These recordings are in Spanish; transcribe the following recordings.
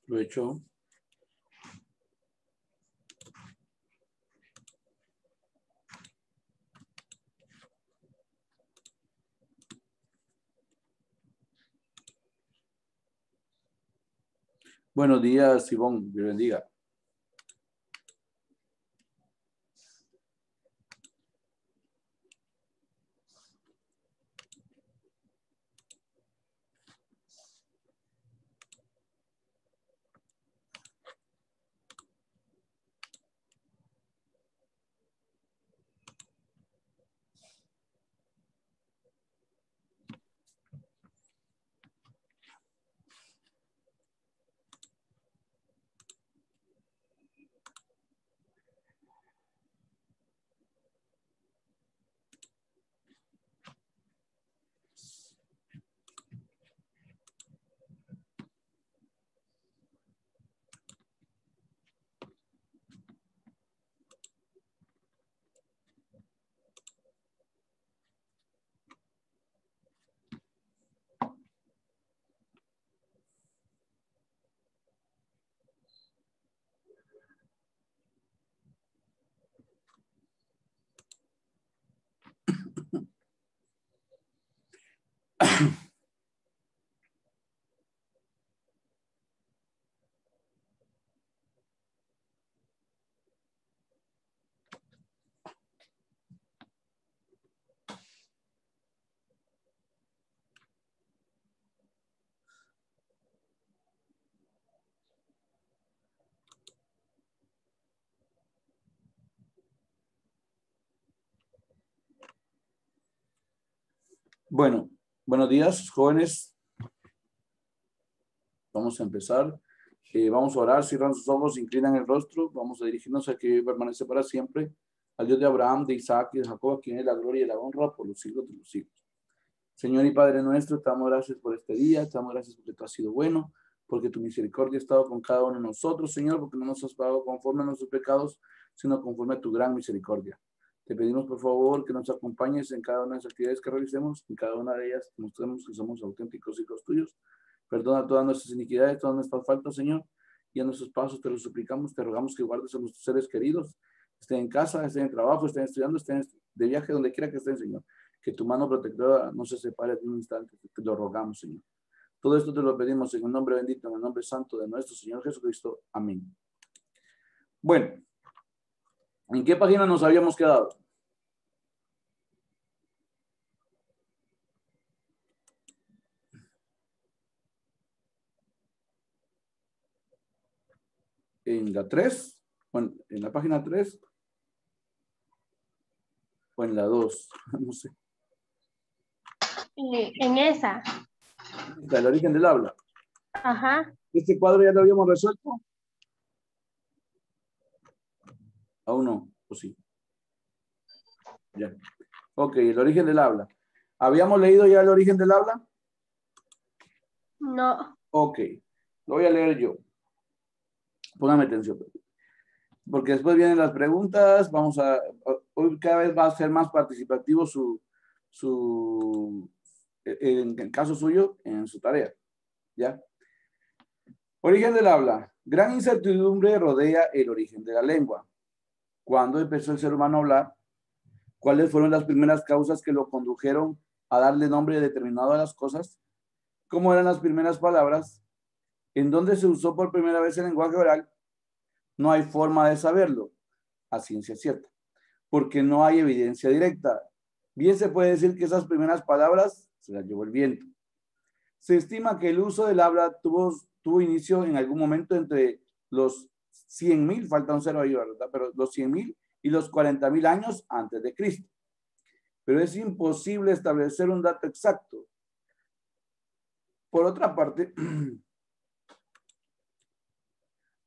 Provecho. Buenos días, Ivonne. Dios bendiga. Bueno, buenos días, jóvenes. Vamos a empezar. Vamos a orar, cierran sus ojos, inclinan el rostro. Vamos a dirigirnos a que permanece para siempre, al Dios de Abraham, de Isaac y de Jacob, a quien es la gloria y la honra por los siglos de los siglos. Señor y Padre nuestro, te damos gracias por este día, te damos gracias porque tú has sido bueno, porque tu misericordia ha estado con cada uno de nosotros, Señor, porque no nos has pagado conforme a nuestros pecados, sino conforme a tu gran misericordia. Te pedimos, por favor, que nos acompañes en cada una de las actividades que realicemos, en cada una de ellas mostremos que somos auténticos hijos tuyos. Perdona todas nuestras iniquidades, todas nuestras faltas, Señor, y a nuestros pasos te lo suplicamos, te rogamos que guardes a nuestros seres queridos, estén en casa, estén en trabajo, estén estudiando, estén de viaje, donde quiera que estén, Señor. Que tu mano protectora no se separe de un instante, te lo rogamos, Señor. Todo esto te lo pedimos en el nombre bendito, en el nombre santo de nuestro Señor Jesucristo. Amén. Bueno, ¿en qué página nos habíamos quedado? ¿En la 3? Bueno, ¿en la página 3? ¿O en la 2? No sé. En esa. El origen del habla. Ajá. ¿Este cuadro ya lo habíamos resuelto? Aún no, o sí. Ya. Ok, el origen del habla. ¿Habíamos leído ya el origen del habla? No. Ok, lo voy a leer yo. Póngame atención. Porque después vienen las preguntas. Hoy cada vez va a ser más participativo en el caso suyo, en su tarea. ¿Ya? Origen del habla. Gran incertidumbre rodea el origen de la lengua. ¿Cuándo empezó el ser humano a hablar? ¿Cuáles fueron las primeras causas que lo condujeron a darle nombre determinado a las cosas? ¿Cómo eran las primeras palabras? ¿En dónde se usó por primera vez el lenguaje oral? No hay forma de saberlo, a ciencia cierta, porque no hay evidencia directa. Bien se puede decir que esas primeras palabras se las llevó el viento. Se estima que el uso del habla tuvo inicio en algún momento entre los 100.000, falta un cero ahí, ¿verdad? Pero los 100.000 y los 40.000 años antes de Cristo. Pero es imposible establecer un dato exacto. Por otra parte,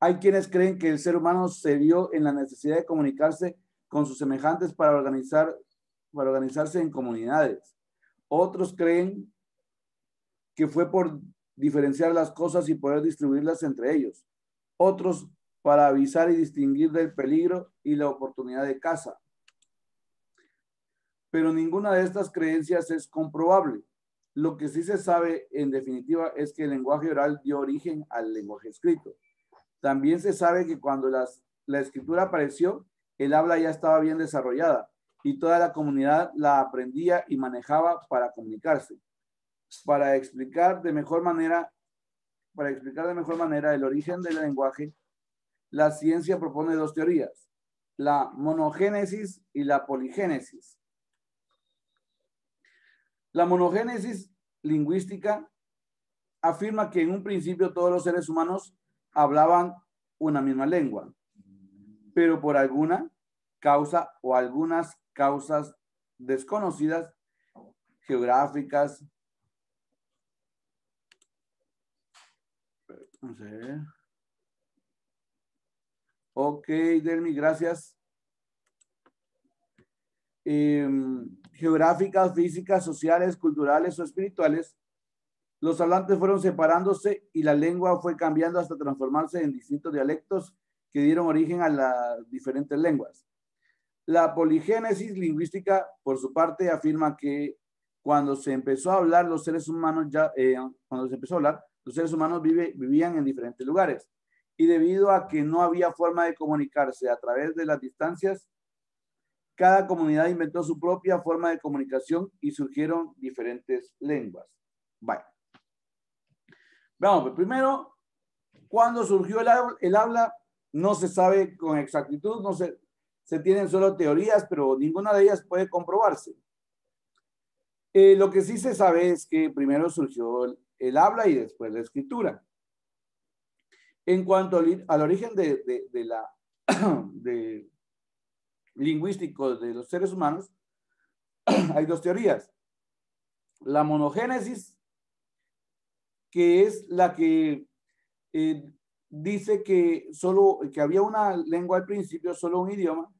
hay quienes creen que el ser humano se vio en la necesidad de comunicarse con sus semejantes para organizarse en comunidades. Otros creen que fue por diferenciar las cosas y poder distribuirlas entre ellos. Otros para avisar y distinguir del peligro y la oportunidad de caza. Pero ninguna de estas creencias es comprobable. Lo que sí se sabe, en definitiva, es que el lenguaje oral dio origen al lenguaje escrito. También se sabe que cuando la escritura apareció, el habla ya estaba bien desarrollada y toda la comunidad la aprendía y manejaba para comunicarse. Para explicar de mejor manera el origen del lenguaje, la ciencia propone dos teorías, la monogénesis y la poligénesis. La monogénesis lingüística afirma que en un principio todos los seres humanos hablaban una misma lengua, pero por alguna causa o algunas causas desconocidas, geográficas, vamos a ver. Ok, Delmi, gracias. Geográficas, físicas, sociales, culturales o espirituales, los hablantes fueron separándose y la lengua fue cambiando hasta transformarse en distintos dialectos que dieron origen a las diferentes lenguas. La poligénesis lingüística, por su parte, afirma que cuando se empezó a hablar, los seres humanos vivían en diferentes lugares. Y debido a que no había forma de comunicarse a través de las distancias, cada comunidad inventó su propia forma de comunicación y surgieron diferentes lenguas. Vale. Vamos, pues primero, cuando surgió el habla, no se sabe con exactitud, se tienen solo teorías, pero ninguna de ellas puede comprobarse. Lo que sí se sabe es que primero surgió el habla y después la escritura. En cuanto al origen lingüístico de los seres humanos, hay dos teorías. La monogénesis, que es la que dice que había una lengua al principio, solo un idioma,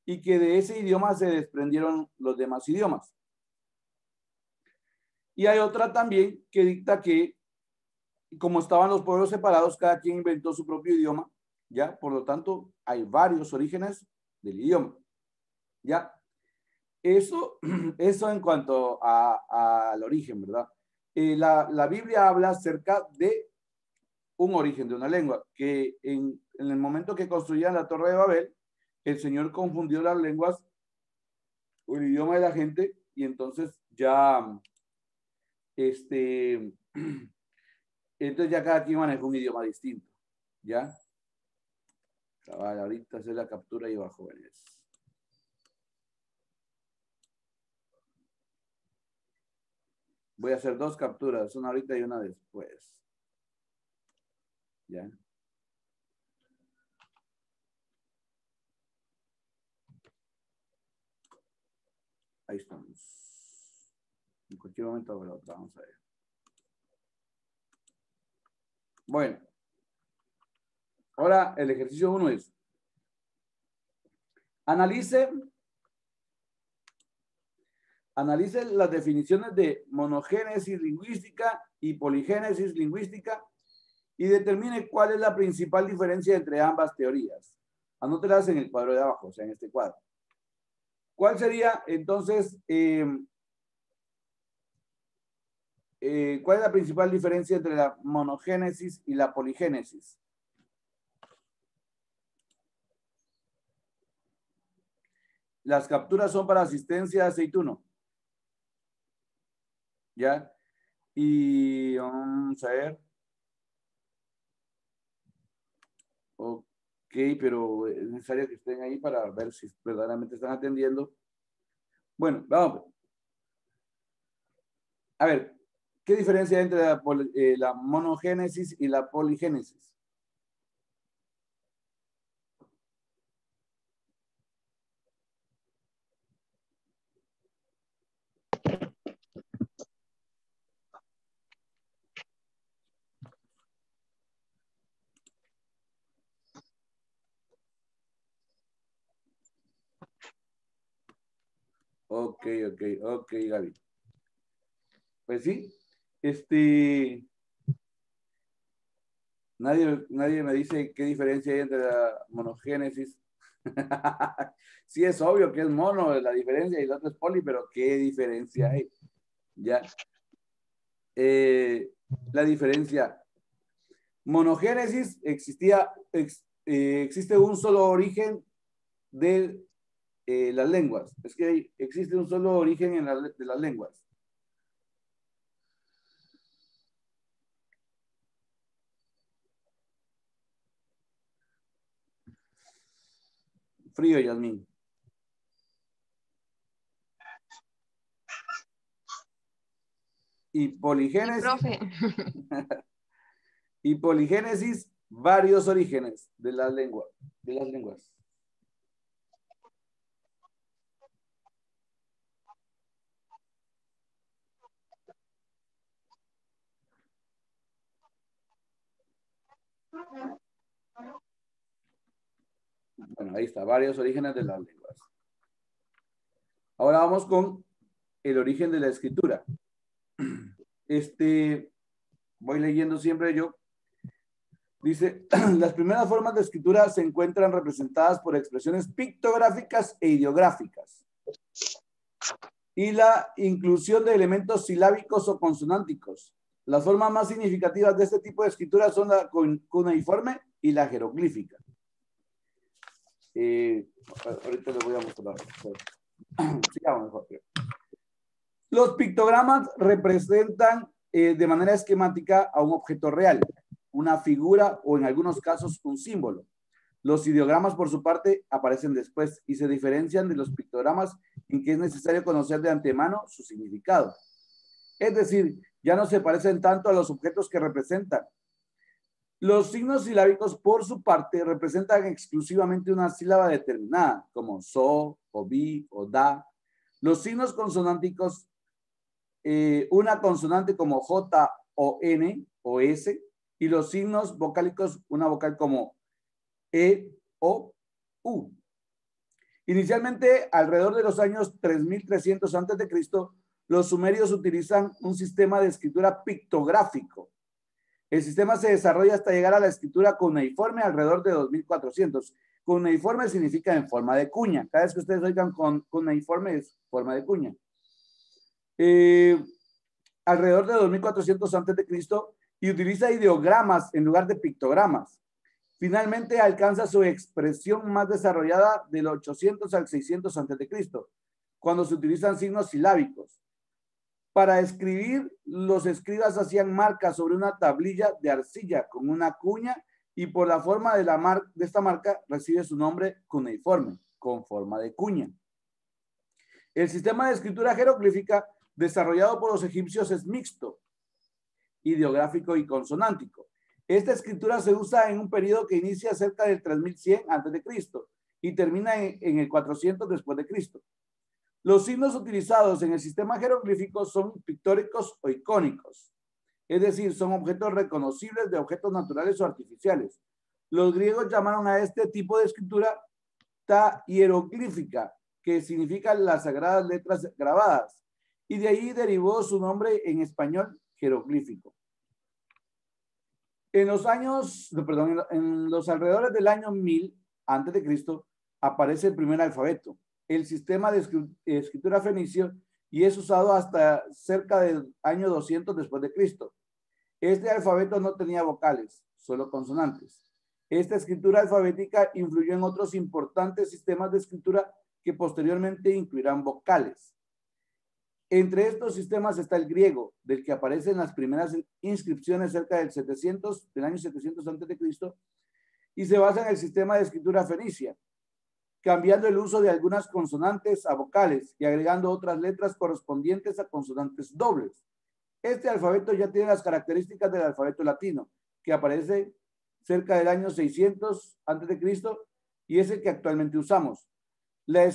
y que de ese idioma se desprendieron los demás idiomas. Y hay otra también que dicta que, como estaban los pueblos separados, cada quien inventó su propio idioma, ¿ya? Por lo tanto, hay varios orígenes del idioma, ¿ya? Eso en cuanto al origen, ¿verdad? La Biblia habla acerca de un origen de una lengua, que en el momento que construían la Torre de Babel, el Señor confundió las lenguas o el idioma de la gente y entonces entonces ya cada quien maneja un idioma distinto, ¿ya? Cabal, ahorita hacer la captura y va, jóvenes. Voy a hacer dos capturas, una ahorita y una después. ¿Ya? Ahí estamos. En cualquier momento hago la otra, vamos a ver. Bueno. Ahora el ejercicio 1 es: analice las definiciones de monogénesis lingüística y poligénesis lingüística y determine cuál es la principal diferencia entre ambas teorías. Anótelas en el cuadro de abajo, o sea, en este cuadro. ¿Cuál sería entonces, cuál es la principal diferencia entre la monogénesis y la poligénesis? Las capturas son para asistencia aceituno. ¿Ya? Y vamos a ver. Ok, pero es necesario que estén ahí para ver si verdaderamente están atendiendo. Bueno, vamos. A ver, ¿qué diferencia hay entre la monogénesis y la poligénesis? Ok, Gaby. Pues sí, nadie me dice qué diferencia hay entre la monogénesis. Sí, es obvio que es mono la diferencia y el otro es poli, pero ¿qué diferencia hay? Ya. la diferencia. Monogénesis existe un solo origen de las lenguas. Es que existe un solo origen de las lenguas. Frío, Yasmín. Y poligénesis. Profe. Y poligénesis, varios orígenes de las lenguas. Bueno, ahí está, varios orígenes de las lenguas. Ahora vamos con el origen de la escritura. Voy leyendo siempre yo. Dice, las primeras formas de escritura se encuentran representadas por expresiones pictográficas e ideográficas. Y la inclusión de elementos silábicos o consonánticos. Las formas más significativas de este tipo de escritura son la cuneiforme y la jeroglífica. Ahorita les voy a mostrar. Sigamos mejor. Los pictogramas representan de manera esquemática a un objeto real, una figura o en algunos casos un símbolo. Los ideogramas, por su parte, aparecen después y se diferencian de los pictogramas en que es necesario conocer de antemano su significado. Es decir, ya no se parecen tanto a los objetos que representan. Los signos silábicos, por su parte, representan exclusivamente una sílaba determinada, como so, o bi, o da. Los signos consonánticos, una consonante como J, o N, o S, y los signos vocálicos, una vocal como E, O, U. Inicialmente, alrededor de los años 3300 a.C., los sumerios utilizan un sistema de escritura pictográfico. El sistema se desarrolla hasta llegar a la escritura cuneiforme alrededor de 2400. Cuneiforme significa en forma de cuña. Cada vez que ustedes oigan con cuneiforme es forma de cuña. Alrededor de 2400 a.C. y utiliza ideogramas en lugar de pictogramas. Finalmente alcanza su expresión más desarrollada del 800 al 600 a.C., cuando se utilizan signos silábicos. Para escribir, los escribas hacían marcas sobre una tablilla de arcilla con una cuña y por la forma de esta marca recibe su nombre cuneiforme, con forma de cuña. El sistema de escritura jeroglífica desarrollado por los egipcios es mixto, ideográfico y consonántico. Esta escritura se usa en un periodo que inicia cerca del 3100 a.C. y termina en el 400 después de Cristo. Los signos utilizados en el sistema jeroglífico son pictóricos o icónicos, es decir, son objetos reconocibles de objetos naturales o artificiales. Los griegos llamaron a este tipo de escritura ta hieroglífica, que significa las sagradas letras grabadas, y de ahí derivó su nombre en español jeroglífico. En los alrededores del año 1000 a.C. aparece el primer alfabeto, el sistema de escritura fenicio, y es usado hasta cerca del año 200 después de Cristo. Este alfabeto no tenía vocales, solo consonantes. Esta escritura alfabética influyó en otros importantes sistemas de escritura que posteriormente incluirán vocales. Entre estos sistemas está el griego, del que aparecen las primeras inscripciones cerca del año 700 a.C., y se basa en el sistema de escritura fenicia, cambiando el uso de algunas consonantes a vocales y agregando otras letras correspondientes a consonantes dobles. Este alfabeto ya tiene las características del alfabeto latino, que aparece cerca del año 600 a.C. y es el que actualmente usamos. La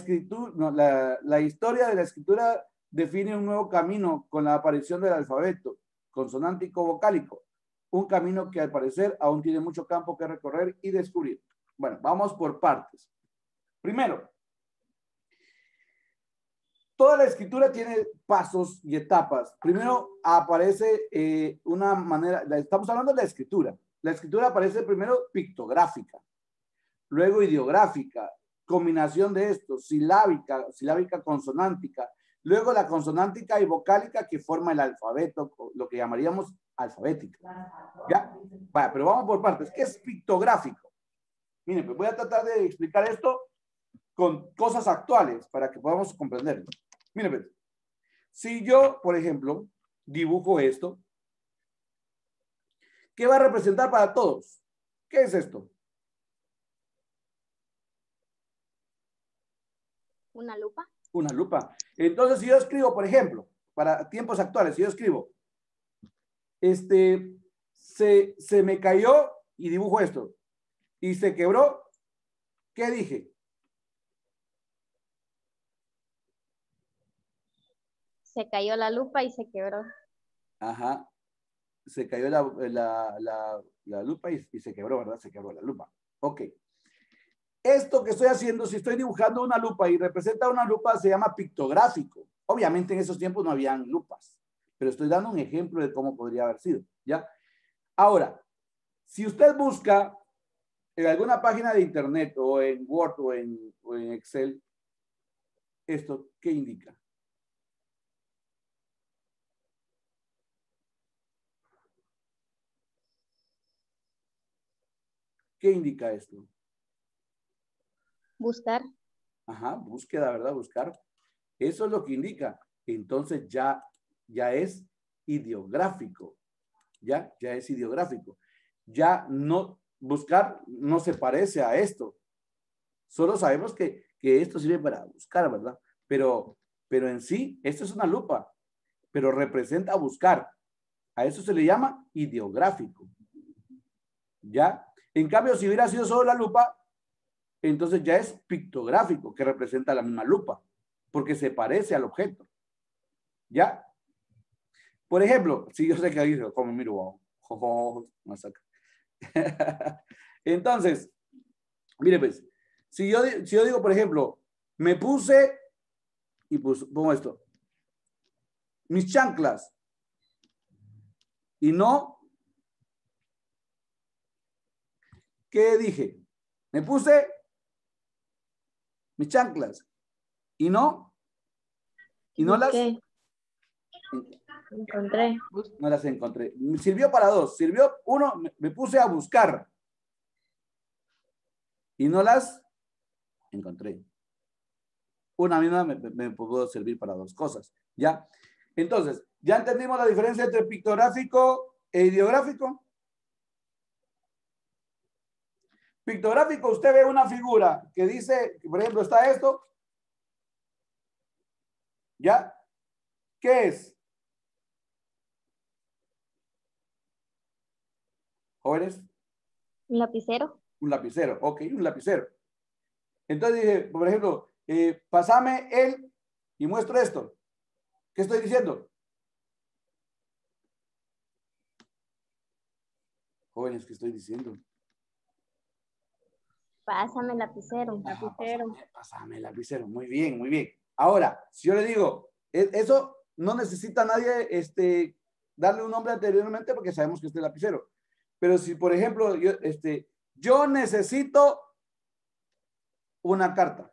historia de la escritura define un nuevo camino con la aparición del alfabeto consonántico-vocálico, un camino que al parecer aún tiene mucho campo que recorrer y descubrir. Bueno, vamos por partes. Primero, toda la escritura tiene pasos y etapas. Primero aparece una manera, estamos hablando de la escritura. La escritura aparece primero pictográfica, luego ideográfica, combinación de estos, silábica consonántica, Luego la consonántica y vocálica que forma el alfabeto, lo que llamaríamos alfabética. ¿Ya? Vale, pero vamos por partes. ¿Qué es pictográfico? Miren, pues voy a tratar de explicar esto con cosas actuales para que podamos comprenderlo. Miren, pues, si yo, por ejemplo, dibujo esto, ¿qué va a representar para todos? ¿Qué es esto? Una lupa. Una lupa. Entonces, si yo escribo, por ejemplo, para tiempos actuales, si yo escribo, se me cayó y dibujo esto, y se quebró, ¿qué dije? Se cayó la lupa y se quebró. Ajá. Se cayó la lupa y se quebró, ¿verdad? Se quebró la lupa. Ok. Esto que estoy haciendo, si estoy dibujando una lupa y representa una lupa, se llama pictográfico. Obviamente en esos tiempos no habían lupas, pero estoy dando un ejemplo de cómo podría haber sido, ¿ya? Ahora, si usted busca en alguna página de internet o en Word o en Excel, ¿esto qué indica? ¿Qué indica esto? Buscar. Ajá, búsqueda, ¿verdad? Buscar. Eso es lo que indica. Entonces ya es ideográfico. Ya es ideográfico. Ya no, buscar no se parece a esto. Solo sabemos que esto sirve para buscar, ¿verdad? Pero en sí, esto es una lupa, pero representa buscar. A eso se le llama ideográfico. ¿Ya? En cambio, si hubiera sido solo la lupa, entonces ya es pictográfico, que representa la misma lupa, porque se parece al objeto. ¿Ya? Por ejemplo, si yo sé que ahí como miro, wow, entonces, mire pues, si yo digo, por ejemplo, me puse, y pues pongo esto, mis chanclas, y no, ¿qué dije? Me puse mis chanclas, y no las Busqué. Encontré. no las encontré. Sirvió para dos. Sirvió, uno, me puse a buscar y no las encontré. Una misma me pudo servir para dos cosas. ¿Ya? Entonces, ¿ya entendimos la diferencia entre pictográfico e ideográfico? Pictográfico, usted ve una figura que dice, por ejemplo, está esto. ¿Ya? ¿Qué es? Jóvenes. Un lapicero. Un lapicero. Ok, un lapicero. Entonces dije, por ejemplo, pasame él y muestro esto. ¿Qué estoy diciendo? Jóvenes, ¿qué estoy diciendo? Pásame el lapicero. Pásame el lapicero. Muy bien, muy bien. Ahora, si yo le digo, eso no necesita nadie darle un nombre anteriormente porque sabemos que este es el lapicero. Pero si, por ejemplo, yo necesito una carta.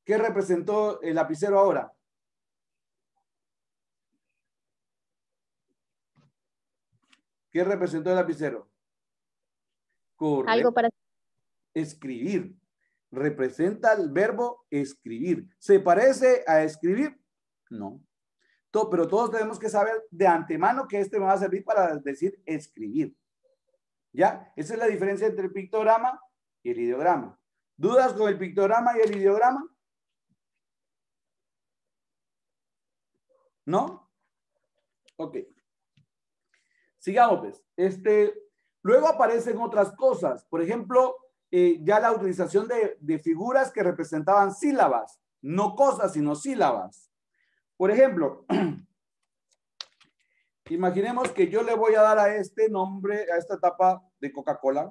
¿Qué representó el lapicero ahora? ¿Qué representó el lapicero? Correcto. Algo para... Escribir. Representa el verbo escribir. ¿Se parece a escribir? No. Pero todos tenemos que saber de antemano que este me va a servir para decir escribir. ¿Ya? Esa es la diferencia entre el pictograma y el ideograma. ¿Dudas con el pictograma y el ideograma? ¿No? Ok. Sigamos, pues. Luego aparecen otras cosas. Por ejemplo, ya la utilización de figuras que representaban sílabas. No cosas, sino sílabas. Por ejemplo, imaginemos que yo le voy a dar a este nombre, a esta tapa de Coca-Cola,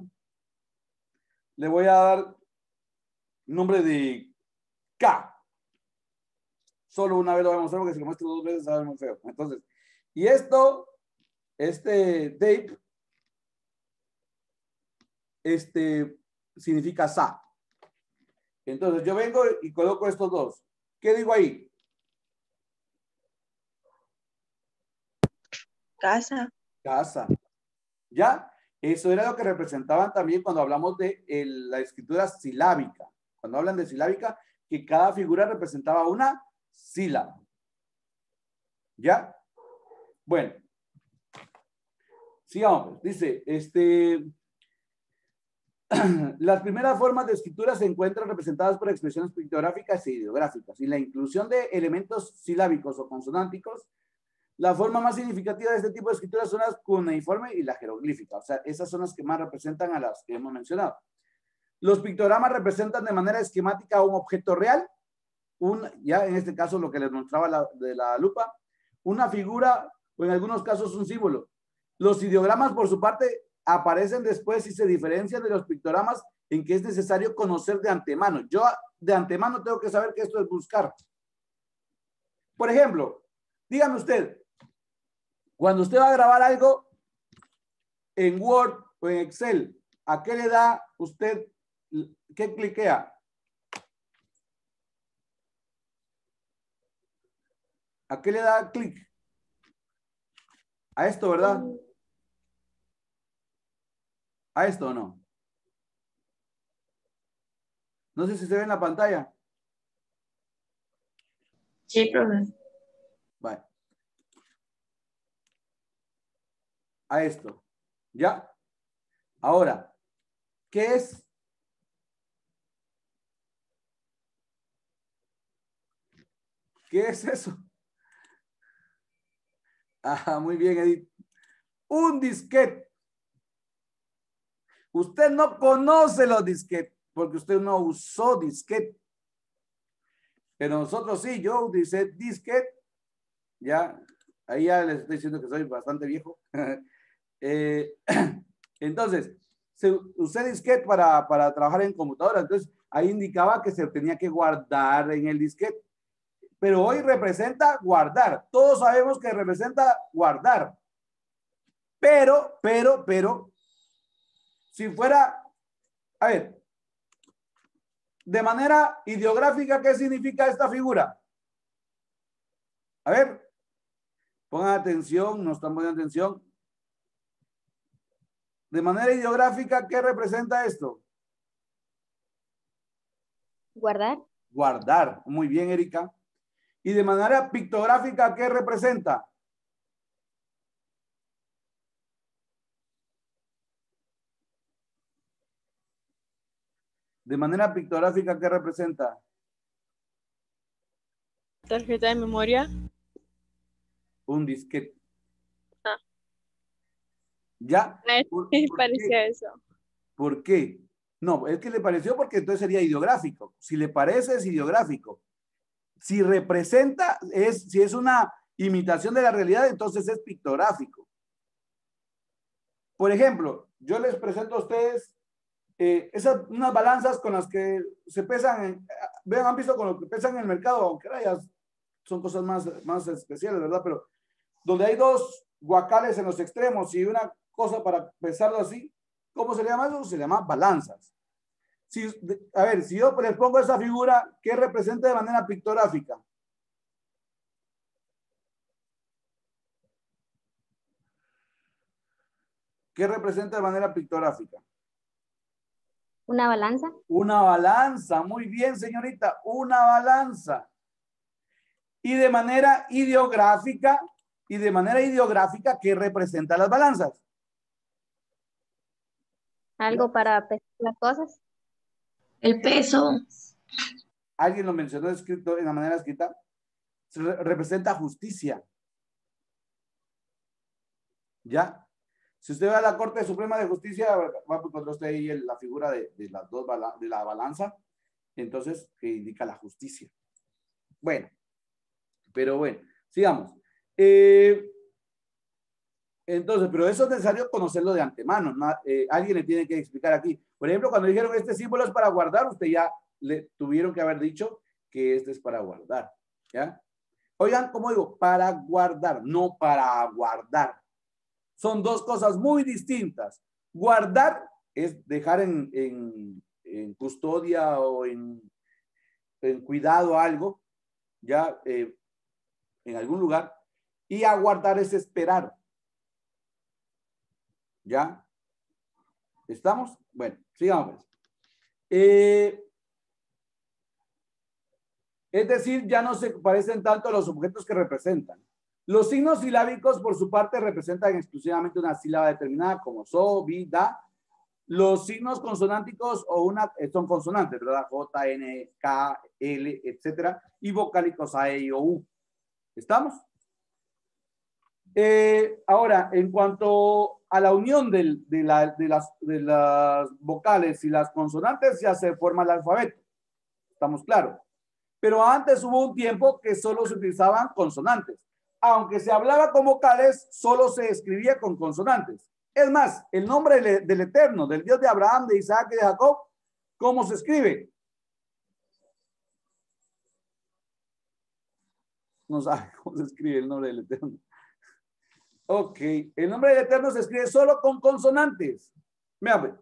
le voy a dar nombre de K. Solo una vez lo voy a mostrar porque si lo muestro dos veces sabe muy feo. Entonces, y esto, tape, significa sa. Entonces yo vengo y coloco estos dos. ¿Qué digo ahí? Casa. Casa. ¿Ya? Eso era lo que representaban también cuando hablamos de la escritura silábica. Cuando hablan de silábica, que cada figura representaba una sílaba. ¿Ya? Bueno. Sigamos. Dice, las primeras formas de escritura se encuentran representadas por expresiones pictográficas e ideográficas. Y la inclusión de elementos silábicos o consonánticos, la forma más significativa de este tipo de escritura son las cuneiforme y la jeroglífica. O sea, esas son las que más representan a las que hemos mencionado. Los pictogramas representan de manera esquemática un objeto real, ya en este caso lo que les mostraba de la lupa, una figura o en algunos casos un símbolo. Los ideogramas, por su parte, aparecen después y se diferencian de los pictogramas en que es necesario conocer de antemano. Yo de antemano tengo que saber que esto es buscar. Por ejemplo, dígame usted, cuando usted va a grabar algo en Word o en Excel, ¿a qué le da usted, qué cliquea? ¿A qué le da clic? A esto, ¿verdad? ¿A esto o no? No sé si se ve en la pantalla. Sí, profe. Vale. A esto. ¿Ya? Ahora, ¿qué es? ¿Qué es eso? Ah, muy bien, Edith. Un disquete. Usted no conoce los disquetes porque usted no usó disquete. Pero nosotros sí, yo utilicé disquete. Ya, ahí ya les estoy diciendo que soy bastante viejo. Entonces, usé disquete para trabajar en computadora. Entonces, ahí indicaba que se tenía que guardar en el disquete. Pero hoy representa guardar. Todos sabemos que representa guardar. Pero, si fuera, a ver, de manera ideográfica, ¿qué significa esta figura? A ver, pongan atención, no están poniendo atención. De manera ideográfica, ¿qué representa esto? Guardar. Guardar. Muy bien, Erika. Y de manera pictográfica, ¿qué representa? De manera pictográfica, ¿qué representa? Tarjeta de memoria. Un disquete. Ah. ¿Ya? Me parecía eso. ¿Por qué? No, es que le pareció porque entonces sería ideográfico. Si le parece, es ideográfico. Si representa, si es una imitación de la realidad, entonces es pictográfico. Por ejemplo, yo les presento a ustedes unas balanzas con las que se pesan, vean, han visto con lo que pesan en el mercado, aunque son cosas más especiales, ¿verdad? Pero donde hay dos guacales en los extremos y una cosa para pesarlo así, ¿cómo se llama eso? Se llama balanzas. A ver, si yo les pongo esa figura, ¿qué representa de manera pictográfica? ¿Qué representa de manera pictográfica? Una balanza. Una balanza, muy bien, señorita, una balanza. Y de manera ideográfica, ¿qué representa las balanzas? Algo para pesar las cosas. El peso. Alguien lo mencionó escrito en la manera escrita. Representa justicia. ¿Ya? Si usted va a la Corte Suprema de Justicia, va a encontrar usted ahí la figura de las dos de la balanza, entonces que indica la justicia. Bueno, pero bueno, sigamos. Entonces, pero eso es necesario conocerlo de antemano. Alguien le tiene que explicar aquí. Por ejemplo, cuando dijeron este símbolo es para guardar, usted ya le tuvieron que haber dicho que este es para guardar. ¿Ya? Oigan, como digo, para guardar, no para guardar. Son dos cosas muy distintas. Guardar es dejar en custodia o en cuidado algo, ya en algún lugar, y aguardar es esperar. ¿Ya? ¿Estamos? Bueno, sigamos. Es decir, ya no se parecen tanto a los objetos que representan. Los signos silábicos, por su parte, representan exclusivamente una sílaba determinada, como so, bi, da. Los signos consonánticos son consonantes, ¿verdad? J, N, K, L, etcétera. Y vocálicos A, E, I, O, U. ¿Estamos? Ahora, en cuanto a la unión de las vocales y las consonantes, ya se forma el alfabeto. ¿Estamos claros? Pero antes hubo un tiempo que solo se utilizaban consonantes. Aunque se hablaba con vocales, solo se escribía con consonantes. Es más, el nombre del Eterno, del Dios de Abraham, de Isaac y de Jacob, ¿cómo se escribe? No sabe cómo se escribe el nombre del Eterno. Ok, el nombre del Eterno se escribe solo con consonantes. Mira,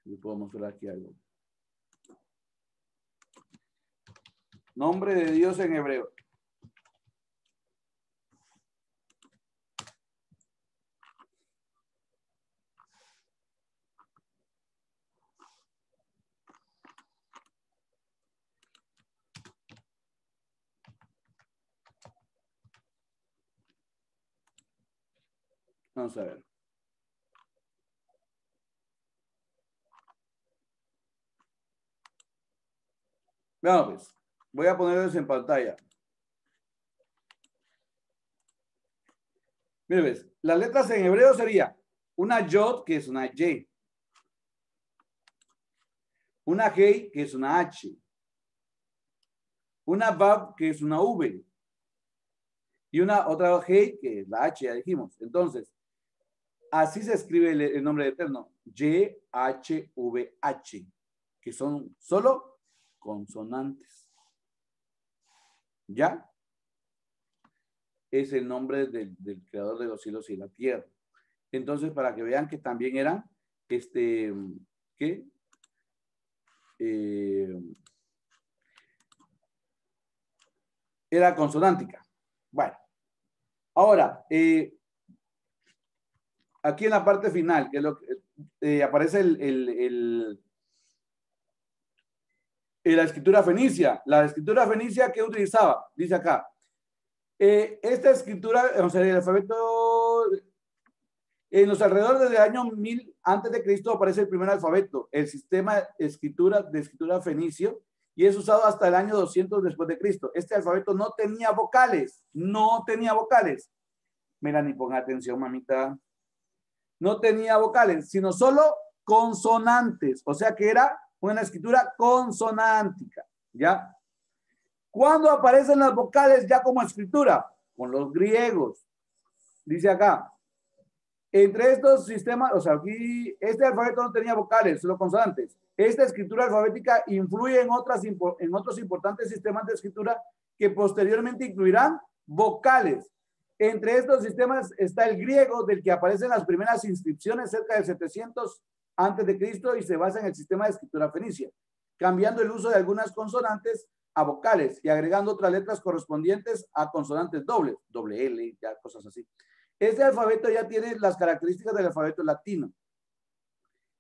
le puedo mostrar aquí algo. Nombre de Dios en hebreo. Vamos a ver. Veamos, pues. Voy a ponerlos en pantalla. Mire, ves, las letras en hebreo sería una yod, que es una Y, una Hei, que es una H, una Vav, que es una V, y una otra Hei, que es la H, ya dijimos. Entonces, así se escribe el nombre de Eterno, Y-H-V-H, que son solo consonantes. ¿Ya? Es el nombre del creador de los cielos y la tierra. Entonces, para que vean que también eran, ¿qué? Era consonántica. Bueno, ahora, aquí en la parte final, que es lo que aparece la escritura fenicia. La escritura fenicia que utilizaba, dice acá. Esta escritura, o sea, el alfabeto, en los alrededores del año 1000 antes de Cristo aparece el primer alfabeto, el sistema de escritura fenicio, y es usado hasta el año 200 después de Cristo. Este alfabeto no tenía vocales, no tenía vocales. Melanie, ponga atención, mamita. No tenía vocales, sino solo consonantes, o sea que era una escritura consonántica, ¿ya? ¿Cuándo aparecen las vocales ya como escritura? Con los griegos. Dice acá, entre estos sistemas, o sea, aquí este alfabeto no tenía vocales, solo consonantes. Esta escritura alfabética influye en otros importantes sistemas de escritura que posteriormente incluirán vocales. Entre estos sistemas está el griego, del que aparecen las primeras inscripciones cerca del 700 antes de Cristo y se basa en el sistema de escritura fenicia, cambiando el uso de algunas consonantes a vocales y agregando otras letras correspondientes a consonantes dobles, doble L, ya cosas así. Este alfabeto ya tiene las características del alfabeto latino,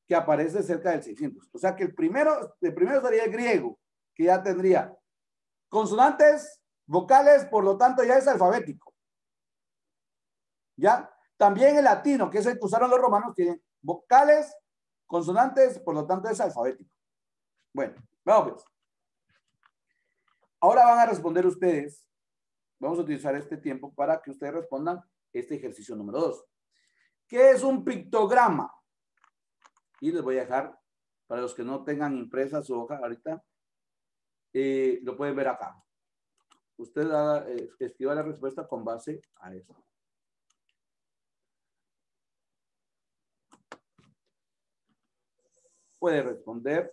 que aparece cerca del 600. O sea que el primero sería el griego, que ya tendría consonantes, vocales, por lo tanto ya es alfabético. ¿Ya? También el latino, que es el que usaron los romanos, tiene vocales, consonantes, por lo tanto es alfabético. Bueno, vamos pues. Ahora van a responder ustedes. Vamos a utilizar este tiempo para que ustedes respondan este ejercicio número 2. ¿Qué es un pictograma? Y les voy a dejar, para los que no tengan impresa su hoja ahorita, lo pueden ver acá. Usted escriba la respuesta con base a eso. Puede responder.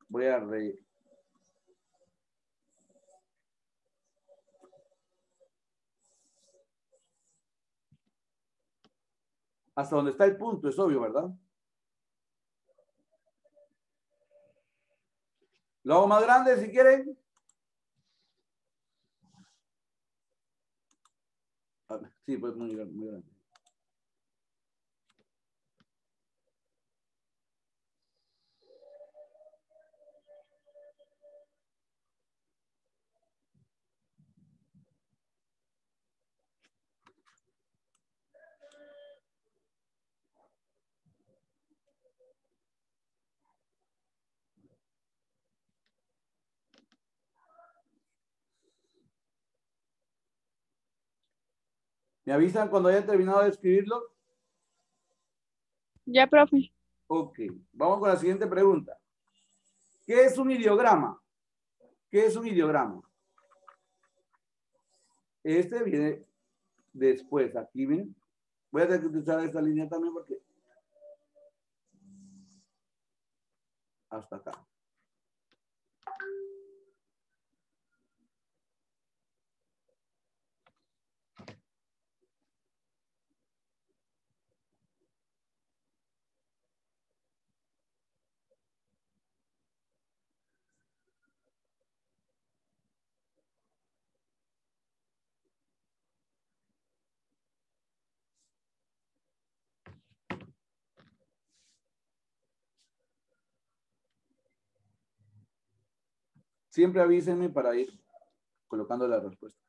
Voy a hasta donde está el punto, es obvio, ¿verdad? Lo hago más grande si quieren. Sí, pues muy grande, muy grande. ¿Me avisan cuando haya terminado de escribirlo? Ya, profe. Ok, vamos con la siguiente pregunta. ¿Qué es un ideograma? ¿Qué es un ideograma? Este viene después. Aquí ven. Voy a tener que utilizar esta línea también porque hasta acá. Siempre avísenme para ir colocando las respuestas.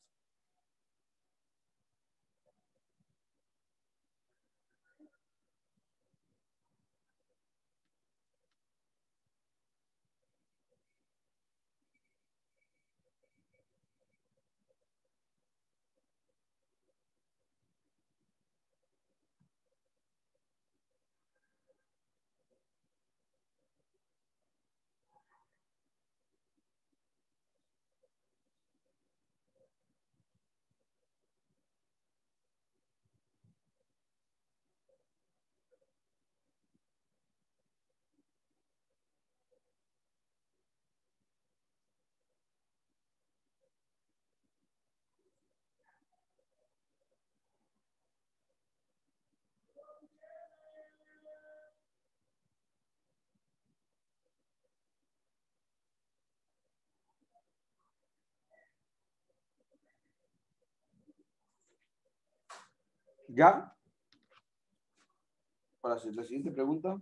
¿Ya? Para hacer la siguiente pregunta.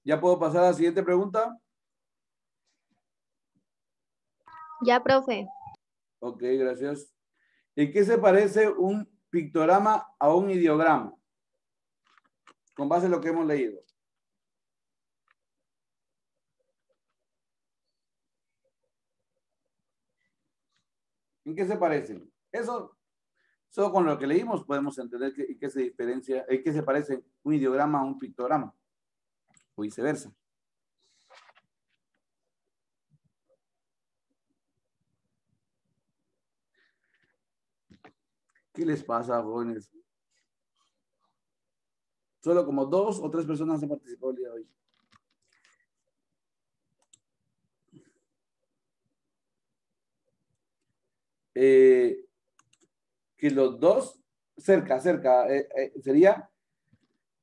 ¿Ya puedo pasar a la siguiente pregunta? Ya, profe. Ok, gracias. ¿En qué se parece un pictograma a un ideograma? Con base en lo que hemos leído. ¿En qué se parecen? Eso, solo con lo que leímos podemos entender en qué se diferencia, en qué se parece un ideograma a un pictograma, o viceversa. ¿Qué les pasa, jóvenes? Solo como 2 o 3 personas han participado el día de hoy. Que los dos, cerca, sería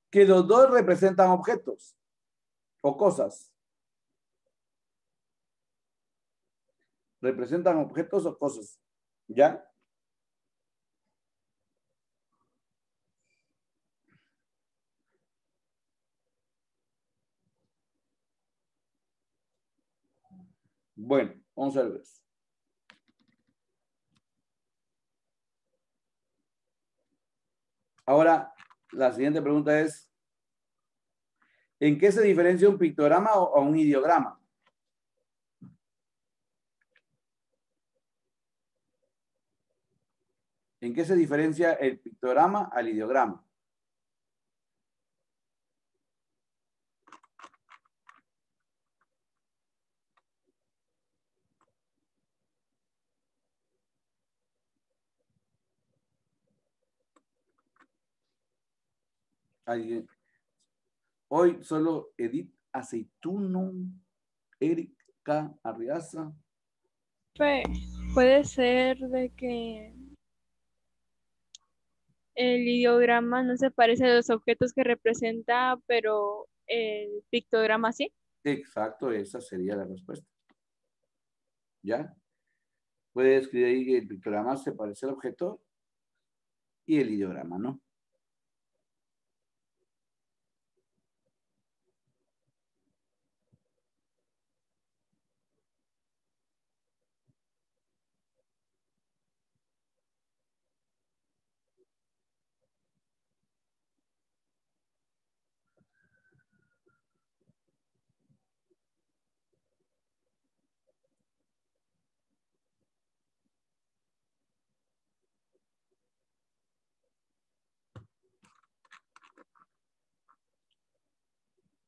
que los dos representan objetos o cosas. Representan objetos o cosas. ¿Ya? Bueno, vamos a ver. Ahora, la siguiente pregunta es, ¿en qué se diferencia un pictograma o un ideograma? ¿En qué se diferencia el pictograma al ideograma? ¿Alguien? Hoy solo Edith Aceituno, Erika Arriaza. Puede ser de que el ideograma no se parece a los objetos que representa, pero el pictograma sí. Exacto, esa sería la respuesta. ¿Ya? Puede escribir ahí que el pictograma se parece al objeto y el ideograma no.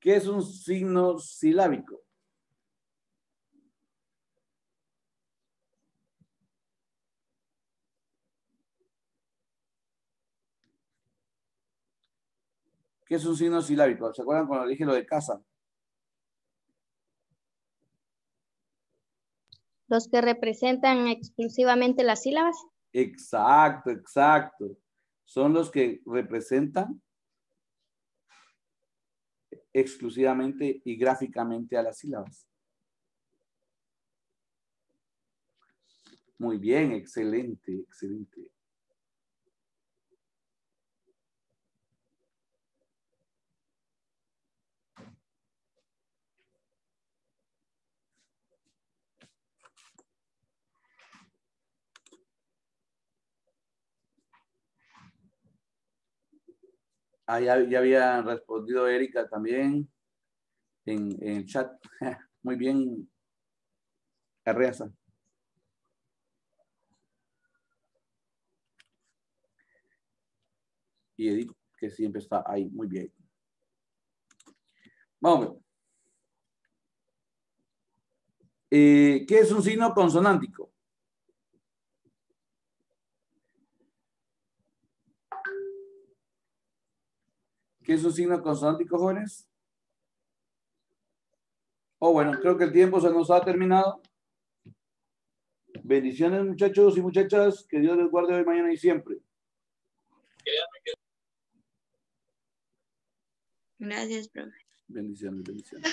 ¿Qué es un signo silábico? ¿Qué es un signo silábico? ¿Se acuerdan cuando dije lo de casa? Los que representan exclusivamente las sílabas. Exacto, exacto. Son los que representan exclusivamente y gráficamente a las sílabas. Muy bien, excelente, excelente. Ah, ya había respondido Erika también en el chat. Muy bien, Arreaza. Y Edith, que siempre está ahí. Muy bien. Vamos a ver. ¿Qué es un signo consonántico? ¿Qué es un signo consonántico, jóvenes? Oh, bueno, creo que el tiempo se nos ha terminado. Bendiciones, muchachos y muchachas. Que Dios les guarde hoy, mañana y siempre. Gracias, profe. Bendiciones, bendiciones.